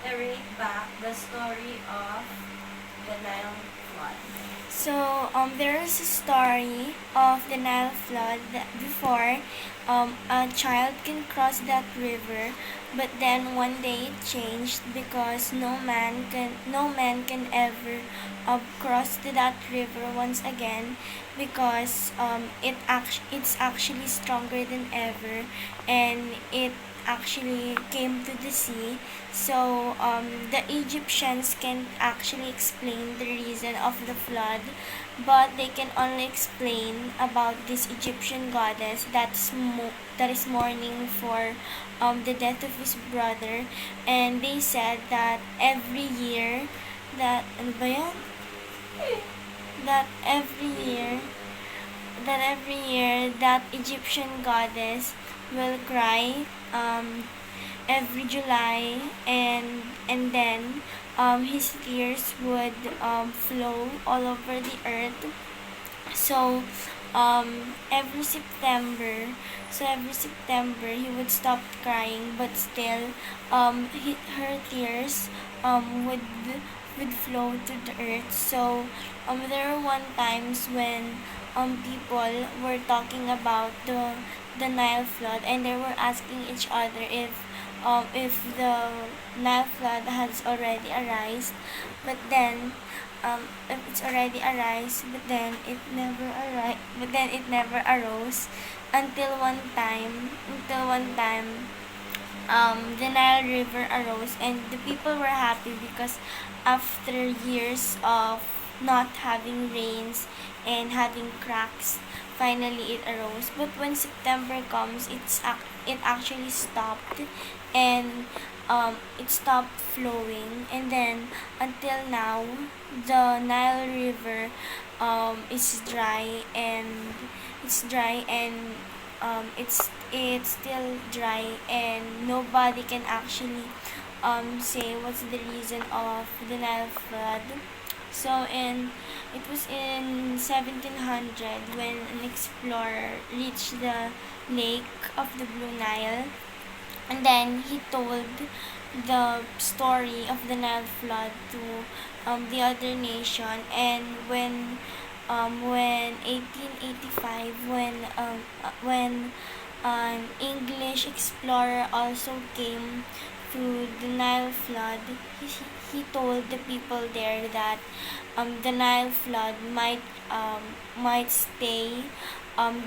narrate back the story of the Nile flood. So, there is a story of the Nile flood that before a child can cross that river, but then one day it changed because no man can ever cross to that river once again because it's actually stronger than ever, and it actually came to the sea. So the Egyptians can actually explain the reason of the flood, but they can only explain about this Egyptian goddess that is mourning for the death of his brother, and they said that every year that ano ba yan? that every year that Egyptian goddess will cry every July, and then his tears would flow all over the earth. So every September, he would stop crying, but still her tears would flow to the earth. So there were one times when people were talking about the Nile flood, and they were asking each other if the Nile flood has already arisen, but then if it's already arose, but then it never arose until one time the Nile River arose, and the people were happy because after years of not having rains and having cracks, finally it arose. But when September comes, it actually stopped, and it stopped flowing, and then until now the Nile River is dry, and it's still dry, and nobody can actually say what's the reason of the Nile flood. So it was in 1700 when an explorer reached the lake of the Blue Nile, and then he told the story of the Nile flood to the other nation. And when 1885, when an English explorer also came to the Nile flood, he told the people there that the Nile flood might stay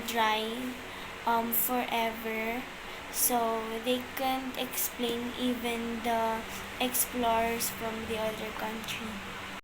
dry forever. So they couldn't explain even the explorers from the other country.